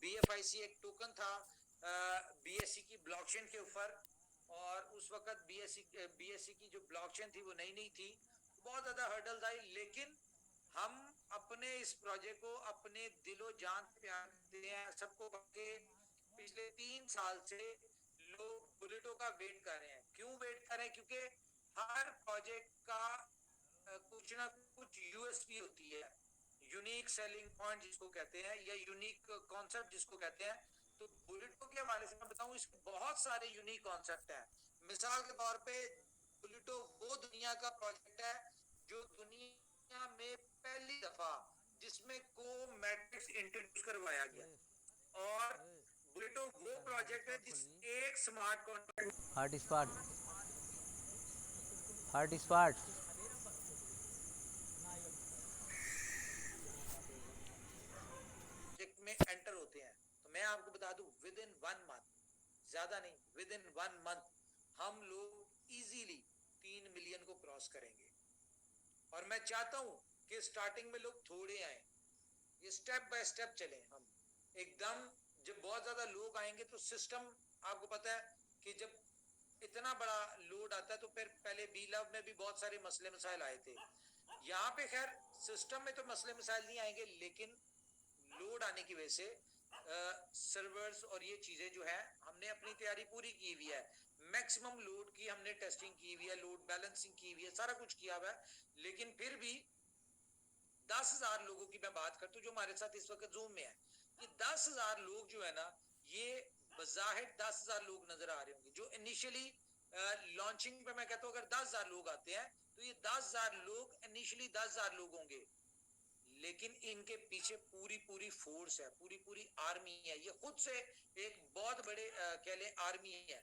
BFIC एक token था BSC की ब्लॉकचेन के ऊपर, और उस वक्त BSC की जो ब्लॉकचेन थी वो नई नई थी, बहुत ज्यादा हर्डल्स आई, लेकिन हम अपने इस प्रोजेक्ट को अपने दिलो जान प्यार देते हैं सबको के। पिछले 3 साल से लोग बुलेटो का वेट कर रहे हैं। क्यों वेट कर रहे हैं? क्योंकि हर प्रोजेक्ट का कुछ ना कुछ यूएसपी होती है, यूनिक सेलिंग पॉइंट जिसको कहते हैं, या यूनिक कॉन्सेप्ट जिसको कहते हैं। तो बुलेटो के हवाले से मैं बताऊं, इसके बहुत सारे यूनिक कॉन्सेप्ट हैं। मिसाल के तौर पे बुलेटो वो दुनिया का प्रोजेक्ट है जो दुनिया में पहली दफा जिसमें को मैट्रिक्स इंट्रोड्यूस करवाया गया, और बुलेटो वो प्रोजेक्ट है जिस एक smart contract heart spot, heart spot. में एंटर होते हैं। तो मैं आपको बता दूं, विद इन 1 मंथ, ज्यादा नहीं, विद इन 1 मंथ हम लोग इजीली 3 मिलियन को क्रॉस करेंगे। और मैं चाहता हूं कि स्टार्टिंग में लोग थोड़े आए, ये स्टेप बाय स्टेप चले। हम एकदम जब बहुत ज्यादा लोग आएंगे तो सिस्टम, आपको पता है कि जब इतना बड़ा लोड आता है तो फिर पहले बी लव में भी बहुत सारे मसले मसाइल आए थे। यहाँ पे खैर सिस्टम में तो मसले मसाइल नहीं आएंगे, लेकिन लोड आने की वजह से सर्वर्स और ये चीजें जो है, हमने अपनी तैयारी पूरी की हुई है। मैक्सिमम लोड की हमने टेस्टिंग की हुई है, लोड बैलेंसिंग की हुई है, सारा कुछ किया हुआ है। लेकिन फिर भी 10,000 लोगों की मैं बात करता हूँ जो हमारे साथ इस वक्त जूम में है, ये 10,000 लोग जो है ना, ये बजाहिर 10,000 लोग नजर आ रहे होंगे जो इनिशियली लॉन्चिंग पे, मैं कहता हूँ अगर 10,000 लोग आते हैं तो ये 10,000 लोग इनिशियली 10,000 लोग होंगे, लेकिन इनके पीछे पूरी पूरी फोर्स है, पूरी पूरी आर्मी है। ये खुद से एक बहुत बड़े कह ले आर्मी है।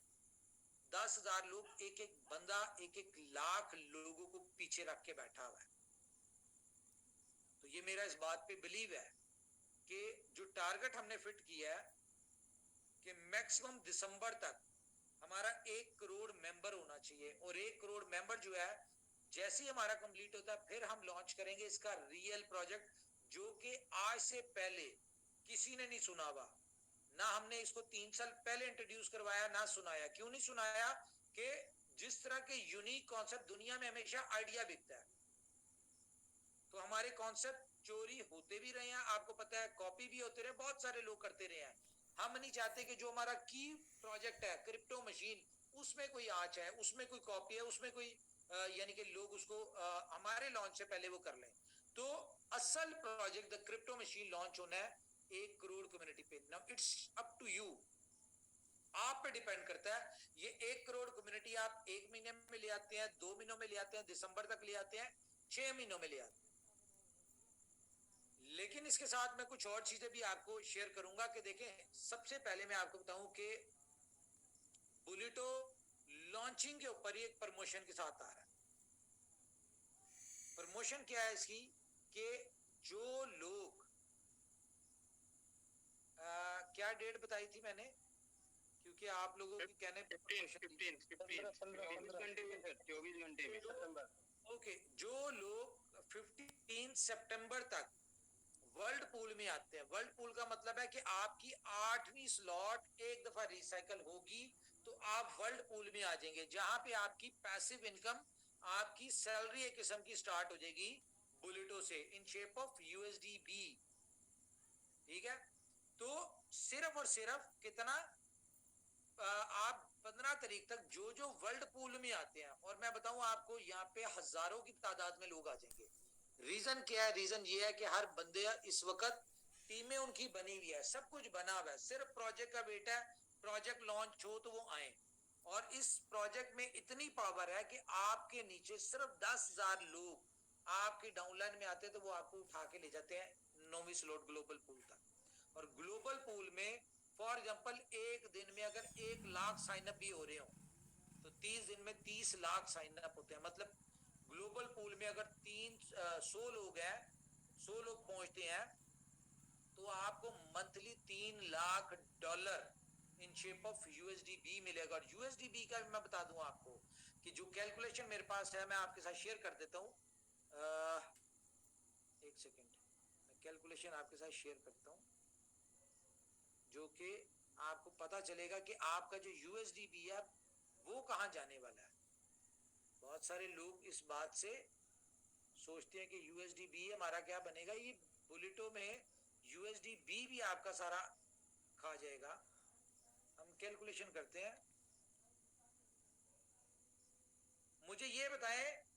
10,000 लोग, एक एक बंदा एक एक लाख लोगों को पीछे रख के बैठा हुआ है। तो ये मेरा इस बात पे बिलीव है कि जो टारगेट हमने फिट किया है कि मैक्सिमम दिसंबर तक हमारा 1 करोड़ मेंबर होना चाहिए, और 1 करोड़ मेंबर जो है जैसे ही हमारा कंप्लीट होता है फिर हम लॉन्च करेंगे इसका रियल प्रोजेक्ट, जो कि आज से पहले किसी ने नहीं सुना हुआ। ना हमने इसको 3 साल पहले इंट्रोड्यूस करवाया, ना सुनाया। क्यों नहीं सुनाया? कि जिस तरह के यूनिक कॉन्सेप्ट दुनिया में हमेशा आइडिया बिकता है, तो हमारे कॉन्सेप्ट चोरी होते भी रहे हैं, आपको पता है, कॉपी भी होते रहे, बहुत सारे लोग करते रहे हैं। हम नहीं चाहते कि जो हमारा की प्रोजेक्ट है क्रिप्टो मशीन, उसमें कोई आंच है, उसमें कोई कॉपी है, उसमें कोई यानी कि लोग उसको हमारे लॉन्च से पहले वो कर लें। तो असल project the crypto machine launch होना है 1 करोड़ कम्युनिटी पे। Now it's up to you, आप पे डिपेंड करता है। ये 1 करोड़ कम्युनिटी आप 1 महीने में ले आते हैं, 2 महीनों में ले आते हैं, दिसंबर तक ले आते हैं, 6 महीनों में ले आते हैं। लेकिन इसके साथ मैं कुछ और चीजें भी आपको शेयर करूंगा कि देखें, सबसे पहले मैं आपको बताऊं कि बुलेटो लॉन्चिंग के ऊपर ही एक प्रमोशन के साथ आ रहा है। प्रमोशन क्या है इसकी? कि जो लोग क्या डेट बताई थी मैंने, क्योंकि आप लोगों की कहने पर प्रमोशन 24 घंटे में सर, 24 घंटे में सितंबर। ओके, जो लोग 15 सितंबर तक वर्ल्ड पूल में आते हैं, वर्ल्ड पूल का मतलब है कि आपकी 8वीं स्लॉट एक दफा रिसाइकल होगी तो आप वर्ल्ड पूल में आ जाएंगे, जहां पे आपकी पैसिव इनकम, आपकी सैलरी एक किस्म की स्टार्ट हो जाएगी बुलेटो से इन शेप ऑफ USDB। ठीक है? तो सिर्फ और सिर्फ कितना, आप 15 तारीख तक जो जो वर्ल्ड पूल में आते हैं, और मैं बताऊं आपको यहाँ पे हजारों की तादाद में लोग आ जाएंगे। रीजन क्या है? रीजन ये है कि हर बंदे इस वक्त टीमें उनकी बनी हुई है, सब कुछ बना हुआ है, सिर्फ प्रोजेक्ट का वेट है, प्रोजेक्ट लॉन्च हो तो वो आए। और इस प्रोजेक्ट में इतनी पावर है कि आपके नीचे सिर्फ 10,000 लोग आपके डाउनलाइन में आते हैं तो वो आपको उठा के ले जाते हैं 9वीं स्लॉट ग्लोबल पूल तक। और ग्लोबल पूल में फॉर एग्जांपल एक दिन में अगर 1 लाख साइन अप भी हो रहे हो तो 30 दिन में 30 लाख साइन अप होते हैं। मतलब ग्लोबल पूल में अगर 100 लोग हैं, 100 लोग पहुंचते हैं, तो आपको monthly $3 lakh in shape of USDB मिलेगा। और USDB का भी मैं बता दूं आपको कि जो कैलकुलेशन मेरे पास है, मैं आपके साथ शेयर कर देता हूं। एक सेकेंड, मैं कैलकुलेशन आपके साथ शेयर करता हूं। के आपको पता चलेगा कि आपका जो यूएसडीबी है वो कहाँ जाने वाला है। बहुत सारे लोग इस बात से सोचते हैं कि यूएसडीबी हमारा क्या बनेगा, ये बुलेटों में यूएसडीबी भी आपका सारा खा जाएगा। हम कैलकुलेशन करते हैं। मुझे ये बताएं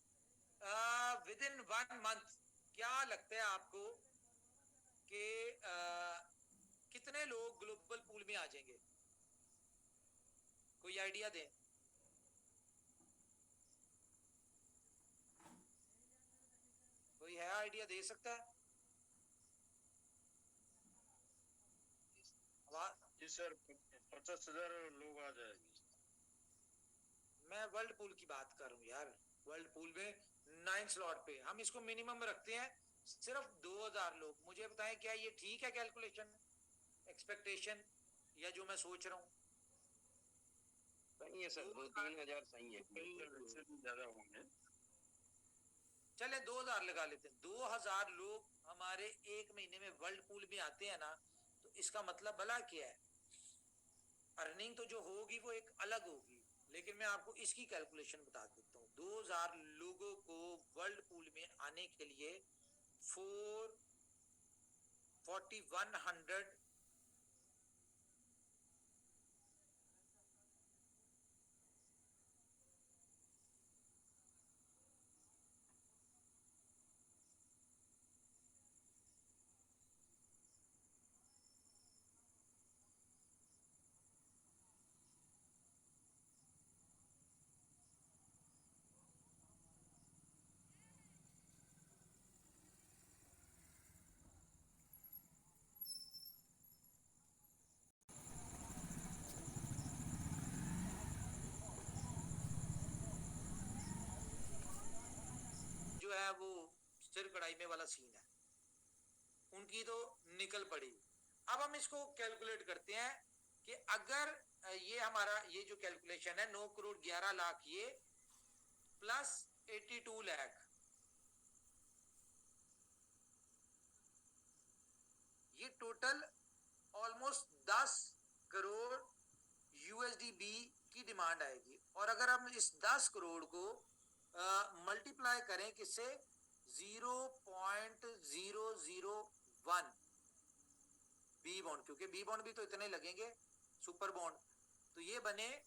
विद इन 1 मंथ क्या लगता है आपको कि कितने लोग ग्लोबल पूल में आ जाएंगे? कोई आइडिया दें। कोई है आइडिया दे सकता है? जी सर, 50,000 लोग आ जाएंगे। मैं वर्ल्ड पूल की बात कर रहा हूँ यार। वर्ल्ड पूल में 9 स्लॉट पे हम इसको मिनिमम रखते हैं सिर्फ 2000 लोग। मुझे बताएं क्या ये ठीक है कैलकुलेशन, एक्सपेक्टेशन, या जो मैं सोच रहा हूँ? सही है सर, 2-3 हजार सही है। ज्यादा होंगे। चले 2000 लगा लेते हैं। 2000 लोग हमारे एक महीने में वर्ल्ड पूल में आते हैं ना, तो इसका मतलब भला क्या है? अर्निंग तो जो होगी वो एक अलग होगी, लेकिन मैं आपको इसकी कैलकुलेशन बता देता हूँ। 2000 लोगों को वर्ल्ड पूल में आने के लिए 4100 जो है वो सिर कढ़ाई में वाला सीन है, उनकी तो निकल पड़ी। अब हम इसको कैलकुलेट करते हैं कि अगर ये हमारा ये जो कैलकुलेशन है 9 करोड़ 11 लाख ये प्लस 82 लाख, ये टोटल ऑलमोस्ट 10 करोड़ यूएसडीबी की डिमांड आएगी। और अगर हम इस 10 करोड़ को मल्टीप्लाई करें किससे, 0.001 बी बॉन्ड, क्योंकि बी बॉन्ड भी तो इतने लगेंगे, सुपर बॉन्ड, तो ये बने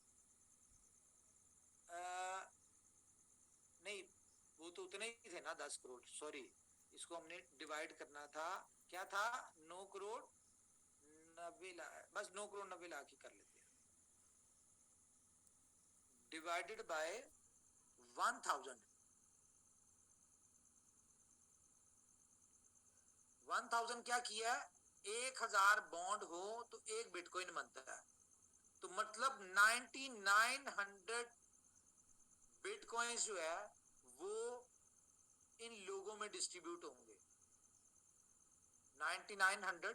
नहीं, वो तो उतने ही थे ना 10 करोड़, सॉरी, इसको हमने डिवाइड करना था। क्या था? 9 करोड़ 90 लाख, बस 9 करोड़ 90 लाख ही कर लेते हैं, डिवाइडेड बाय 1000। 1000 क्या किया है? 1000 बॉन्ड हो तो एक बिटकॉइन बनता है, तो मतलब 9900 बिटकॉइंस जो है वो इन लोगों में डिस्ट्रीब्यूट होंगे। 9900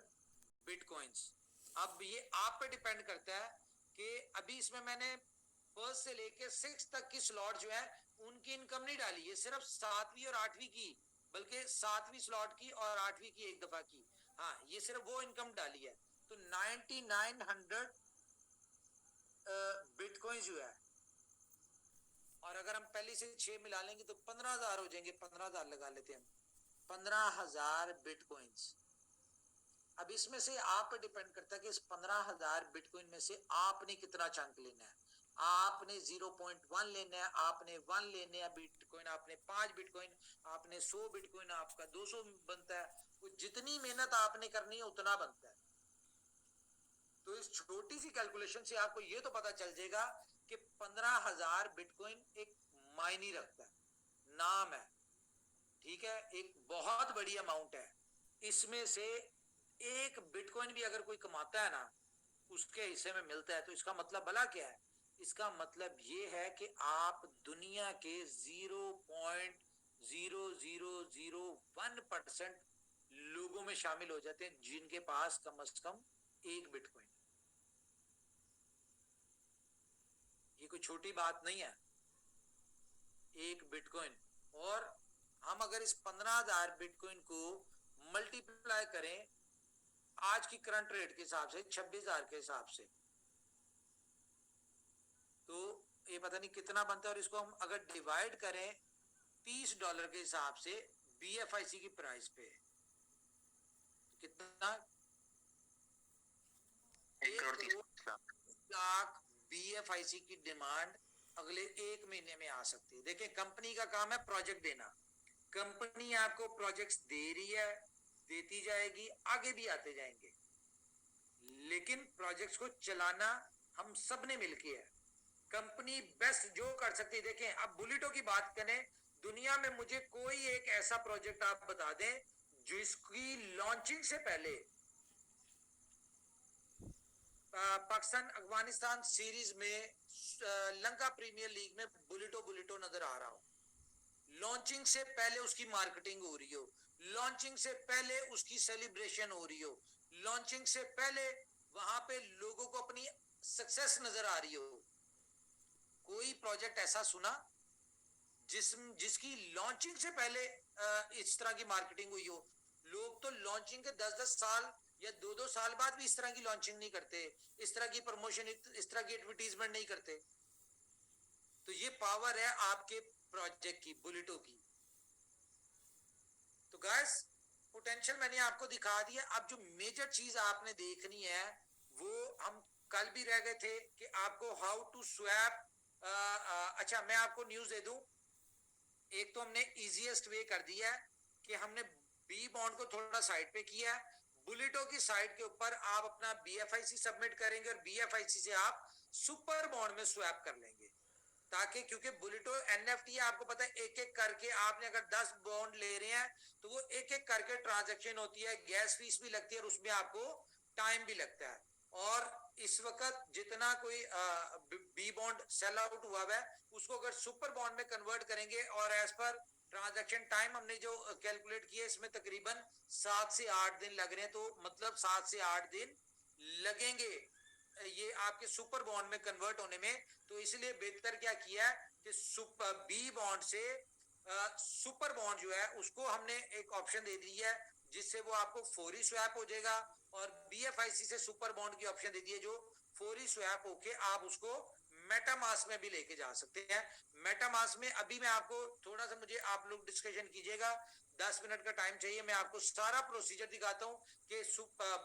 बिटकॉइंस। अब ये आप पे डिपेंड करता है कि अभी इसमें मैंने फर्स्ट से लेके 6 तक की स्लॉट जो है उनकी इनकम नहीं डाली है, सिर्फ 7वीं और 8वीं की, बल्कि 7वीं स्लॉट की और 8वीं की एक दफा की। हाँ, ये सिर्फ वो इनकम डाली है। तो 9900 बिटकॉइन जो है, और अगर हम पहले से 6 मिला लेंगे तो 15,000 हो जाएंगे। 15,000 लगा लेते हैं, 15,000 बिटकॉइंस। अब इसमें से आप पे डिपेंड करता है कि इस 15,000 बिटकॉइन में से आपने कितना चंक लेना है। आपने 0.1 लेना है, आपने 1 लेने हैं बिटकॉइन, आपने 5 बिटकॉइन, आपने 100 बिटकॉइन, आपका 200 बनता है। वो जितनी मेहनत आपने करनी है उतना बनता है। तो इस छोटी सी कैलकुलेशन से आपको ये तो पता चल जाएगा कि 15,000 बिटकॉइन एक मायने रखता है, नाम है, ठीक है, एक बहुत बड़ी अमाउंट है। इसमें से एक बिटकॉइन भी अगर कोई कमाता है ना, उसके हिस्से में मिलता है, तो इसका मतलब भला क्या है? इसका मतलब ये है कि आप दुनिया के 0.0001% लोगों में शामिल हो जाते हैं जिनके पास कम से कम एक बिटकॉइन। ये कोई छोटी बात नहीं है, एक बिटकॉइन। और हम अगर इस 15,000 बिटकॉइन को मल्टीप्लाई करें आज की करंट रेट के हिसाब से 26,000 के हिसाब से, तो ये पता नहीं कितना बनता है। और इसको हम अगर डिवाइड करें $30 के हिसाब से BFIC की प्राइस पे, कितना 1,00,00,000 BFIC की डिमांड अगले 1 महीने में आ सकती है। देखिए कंपनी का काम है प्रोजेक्ट देना, कंपनी आपको प्रोजेक्ट्स दे रही है, देती जाएगी, आगे भी आते जाएंगे, लेकिन प्रोजेक्ट्स को चलाना हम सब ने मिलके है। कंपनी बेस्ट जो कर सकती है, देखें अब बुलेटो की बात करें, दुनिया में मुझे कोई एक ऐसा प्रोजेक्ट आप बता दें जिसकी लॉन्चिंग से पहले पाकिस्तान अफगानिस्तान सीरीज में लंका प्रीमियर लीग में बुलेटो नजर आ रहा हो, लॉन्चिंग से पहले उसकी मार्केटिंग हो रही हो, लॉन्चिंग से पहले उसकी सेलिब्रेशन हो रही हो, लॉन्चिंग से पहले वहां पे लोगों को अपनी सक्सेस नजर आ रही हो। कोई प्रोजेक्ट ऐसा सुना जिसकी लॉन्चिंग से पहले इस तरह की मार्केटिंग हुई हो? लोग तो लॉन्चिंग के 10-10 साल या 2-2 साल बाद भी इस तरह की लॉन्चिंग नहीं करते, इस तरह की प्रमोशन, इस तरह की एडवर्टीजमेंट नहीं करते। तो ये पावर है आपके प्रोजेक्ट की, बुलेटो की। तो गाइस पोटेंशियल मैंने आपको दिखा दिया। अब जो मेजर चीज आपने देखनी है वो हम कल भी रह गए थे कि आपको हाउ टू स्वैप। अच्छा मैं आपको न्यूज दे दूं, एक तो हमने इजीएस्ट वे कर दिया है कि हमने बी बॉन्ड को थोड़ा साइड पे किया है, बुलेटो की साइड के ऊपर आप अपना BFIC सबमिट करेंगे और BFIC से आप सुपर बॉन्ड में स्वैप कर लेंगे, ताकि क्योंकि बुलेटो NFT आपको पता है एक एक करके आपने अगर 10 बॉन्ड ले रहे हैं तो वो एक एक करके ट्रांजैक्शन होती है, गैस फीस भी लगती है और उसमें आपको टाइम भी लगता है। और इस वक्त जितना कोई बी बॉन्ड सेल आउट हुआ है उसको अगर सुपर बॉन्ड में कन्वर्ट करेंगे और एज पर ट्रांजैक्शन टाइम हमने जो कैलकुलेट किया इसमें तकरीबन 7 से 8 दिन लग रहे हैं, तो मतलब 7 से 8 दिन लगेंगे ये आपके सुपर बॉन्ड में कन्वर्ट होने में। तो इसलिए बेहतर क्या किया है कि सुपर बी बॉन्ड से सुपर बॉन्ड जो है उसको हमने एक ऑप्शन दे दी है जिससे वो आपको फौरी स्वैप हो जाएगा, और BFIC से सुपर बॉन्ड की ऑप्शन दे दी है जो फौरी स्वैप होके आप उसको मेटामास्क में भी लेके जा सकते हैं। मेटामास्क में अभी मैं आपको थोड़ा सा, मुझे आप लोग डिस्कशन कीजिएगा, 10 मिनट का टाइम चाहिए, मैं आपको सारा प्रोसीजर दिखाता हूं कि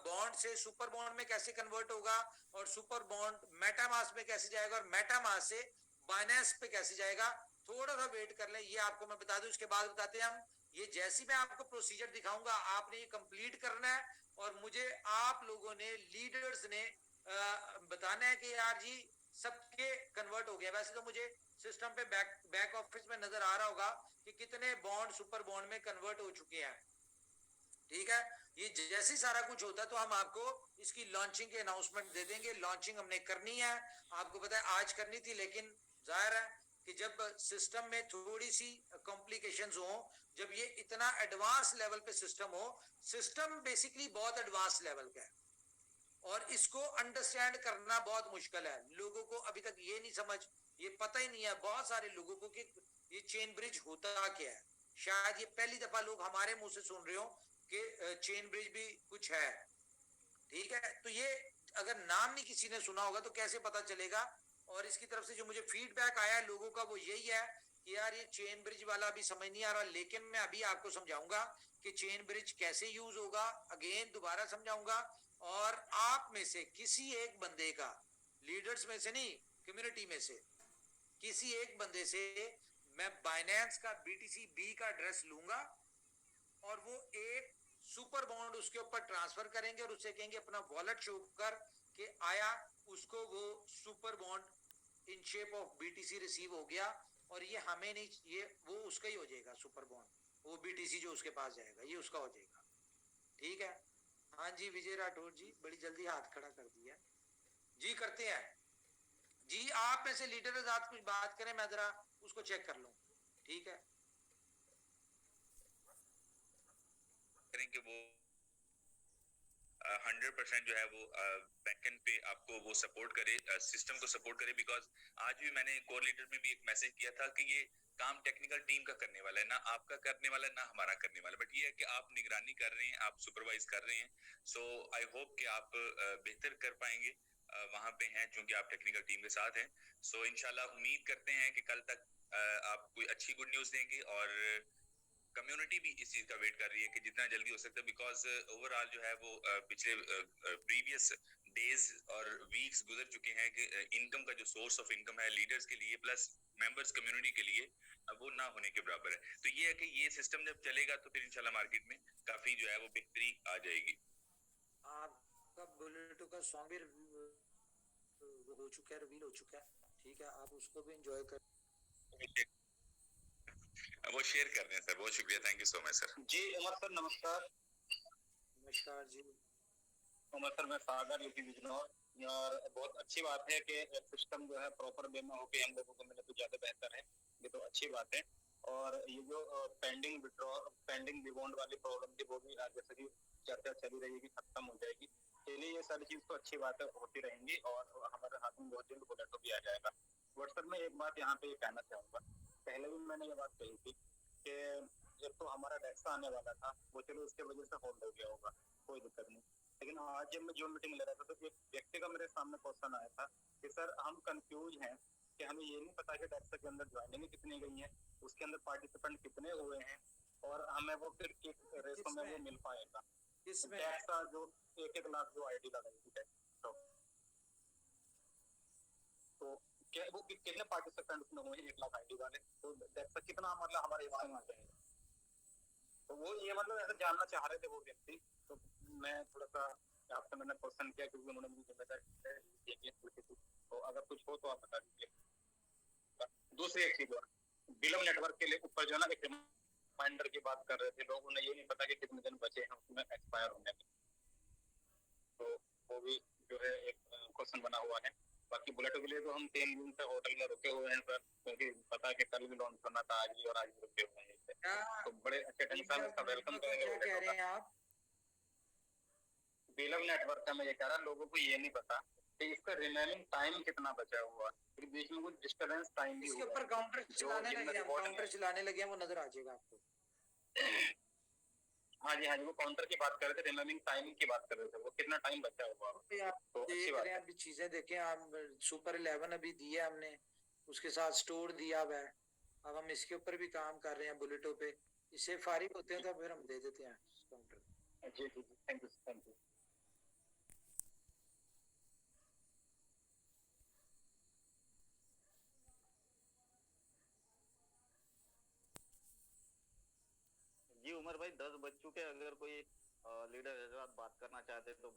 बॉन्ड से सुपर बॉन्ड में कैसे कन्वर्ट होगा और सुपर बॉन्ड मेटामास्क में कैसे जाएगा और मेटामास्क से बाइनेंस पे कैसे जाएगा। थोड़ा सा वेट कर लें, ये आपको मैं बता दूं, इसके बाद बताते हैं हम। ये जैसी मैं आपको प्रोसीजर दिखाऊंगा आपने ये कंप्लीट करना है और मुझे आप लोगों ने, लीडर्स ने बताना है कि यार जी सबके कन्वर्ट हो गया। वैसे तो मुझे सिस्टम पे बैक ऑफिस में नजर आ रहा होगा कि कितने बॉन्ड सुपर बॉन्ड में कन्वर्ट हो चुके हैं, ठीक है। ये जैसे ही सारा कुछ होता है तो हम आपको इसकी लॉन्चिंग के अनाउंसमेंट दे देंगे। लॉन्चिंग हमने करनी है, आपको पता है आज करनी थी, लेकिन जाहिर है कि जब सिस्टम में थोड़ी सी कॉम्प्लिकेशंस हो, जब ये इतना एडवांस लेवल पे सिस्टम हो, सिस्टम बेसिकली बहुत एडवांस लेवल का है और इसको अंडरस्टैंड करना बहुत मुश्किल है। लोगों को अभी तक ये नहीं समझ, ये पता ही नहीं है बहुत सारे लोगों को कि ये चेन ब्रिज होता क्या है। शायद ये पहली दफा लोग हमारे मुंह से सुन रहे हो कि चेन ब्रिज भी कुछ है, ठीक है। तो ये अगर नाम नहीं किसी ने सुना होगा तो कैसे पता चलेगा। और इसकी तरफ से जो मुझे फीडबैक आया है लोगों का वो यही है कि यार ये चेन ब्रिज वाला भी समझ नहीं आ रहा, लेकिन मैं अभी आपको समझाऊंगा कि चेन ब्रिज कैसे यूज होगा, अगेन दोबारा समझाऊंगा। और आप में से किसी एक बंदे का, लीडर्स में से नहीं, कम्युनिटी में से किसी एक बंदे से मैं बाइनेंस का BTC B का एड्रेस लूंगा और वो एक सुपर बॉन्ड उसके ऊपर ट्रांसफर करेंगे और उसे कहेंगे अपना वॉलेट शो कर के आया, उसको वो super bond in shape of BTC receive हो गया और ये हमें नहीं, ये वो उसका ही हो जाएगा सुपर बॉन्ड, वो BTC जो उसके पास जाएगा ये उसका हो जाएगा, ठीक है। हाँ जी विजय राठौर जी, बड़ी जल्दी हाथ खड़ा कर दिया जी, करते हैं जी। आप में से लीडर आजाद कुछ बात करें, मैं जरा उसको चेक कर लूं, ठीक है। करेंगे वो 100% जो है वो बैकएंड पे आपको वो सपोर्ट करे, सिस्टम को सपोर्ट करे। बिकॉज आज भी मैंने कोर लीडर में भी एक मैसेज किया था कि ये काम टेक्निकल टीम का करने वाला है, ना आपका करने वाला है ना हमारा करने वाला है, बट ये है कि आप निगरानी कर रहे हैं, आप सुपरवाइज कर रहे हैं। सो आई होप कि आप बेहतर कर पाएंगे, वहां पे हैं क्योंकि आप टेक्निकल टीम के साथ हैं। सो इंशाल्लाह उम्मीद करते हैं कि कल तक आप कोई अच्छी गुड न्यूज देंगे, और कम्युनिटी भी इस चीज का वेट कर रही है कि जितना जल्दी हो सकता है। बिकॉज ओवरऑल जो है वो पिछले प्रीवियस डेज और वीक्स गुजर चुके हैं कि इनकम का जो सोर्स ऑफ इनकम है लीडर्स के लिए प्लस मेंबर्स कम्युनिटी के लिए, वो ना होने के बराबर है। तो ये है कि ये सिस्टम जब चलेगा तो फिर इंशाल्लाह मार्केट में काफी जो है वो बेहतरी आ जाएगी। आपका बुलेटो का सॉन्ग भी हो चुका है, रिवील हो चुका है, ठीक है, आप उसको भी एंजॉय कर। वो शेयर कर दें सर, बहुत शुक्रिया, thank you so much sir. जी उमर सर नमस्कार। नमस्कार जी। उमर सर मैं सागर यूपी बिजनौर। और बहुत अच्छी बात है कि सिस्टम जो है प्रॉपर वे में होके हम लोगों को मिले तो ज्यादा बेहतर है, ये तो अच्छी बात है। और ये जो पेंडिंग डिबॉन्ड वाली प्रॉब्लम थी वो भी जैसे कि चर्चा चली रही है कि खत्म हो जाएगी। चलिए ये सारी चीज तो अच्छी बात है, होती रहेंगी और हमारे हाथ में बहुत जल्द बुलेटो भी आ जाएगा। व्हाट्सएप में एक बात यहाँ पे कहना चाहूंगा, पहले भी मैंने ये बात कही थी कि जब तो हमारा डेक्सा आने वाला था वो चलो उसके वजह से होल्ड हो गया होगा, कोई दिक्कत नहीं। लेकिन आज जब मैं जो मीटिंग ले रहा था तो एक व्यक्ति का मेरे सामने क्वेश्चन आया था कि सर हम कंफ्यूज हैं कि हमें ये नहीं पता कि डेक्सा के अंदर ज्वाइनिंग कितनी गई है, उसके अंदर पार्टिसिपेंट कितने हुए हैं, और हमें वो फिर किस रेशो में वो मिल पाएगा। इसमें डेक्सा जो 1-1 लाख जो आईडी लगाई थी डेक्सा, तो क्या वो कितने पार्टिसिपेंट उसमें हुए 1 लाख आईडी वाले, तो डेक्सा कितना मतलब हमारे हिस्से में आ जाएगा। तो वो ये मतलब ऐसा जानना चाह रहे थे वो व्यक्ति। तो मैं थोड़ा सा आपसे मैंने क्वेश्चन किया क्योंकि उन्होंने मुझे जिम्मेदारी दी है, तो अगर कुछ हो तो आप बता दीजिए। दूसरी एक चीज और, बिलम नेटवर्क के लिए ऊपर जो है ना एक रिमाइंडर की बात कर रहे थे लोग, उन्हें ये नहीं पता कि कितने दिन बचे हैं उसमें एक्सपायर होने में, तो वो भी जो है एक क्वेश्चन बना हुआ है। बाकी बुलेटो के लिए तो हम 3 दिन से होटल में रुके हुए हैं सर, क्योंकि पता है कि कल भी लॉन्च करना था, आज भी, और आज भी रुके हुए हैं, तो बड़े अच्छे ढंग से हम इसका वेलकम करेंगे। क्या कह रहे हैं आप? बिलम नेटवर्क का मैं ये कह रहा, लोगों को ये नहीं पता कि इसका रिमेनिंग टाइम कितना बचा हुआ, फिर बीच में कुछ डिस्टर्बेंस टाइम भी इसके हुआ ऊपर है काउंटर जो चलाने जिनमें लगे, हम रिवॉर्ड काउंटर चलाने लगे हैं, वो नजर आ जाएगा आपको। हाँ जी वो काउंटर की बात कर रहे थे, रिमेनिंग टाइम की बात कर रहे थे, वो कितना टाइम बचा हुआ, तो अच्छी बात है। अभी चीजें देखें आप, सुपर 11 अभी दिया हमने, उसके साथ स्टोर दिया हुआ है, अब हम इसके ऊपर भी काम कर रहे हैं बुलेटो पे, इससे फारिग होते हैं तो फिर हम दे देते हैं काउंटर। जी जी थैंक यू थैंक यू। जी उमर भाई 10 बज चुके, अगर कोई लीडर बात करना चाहते तो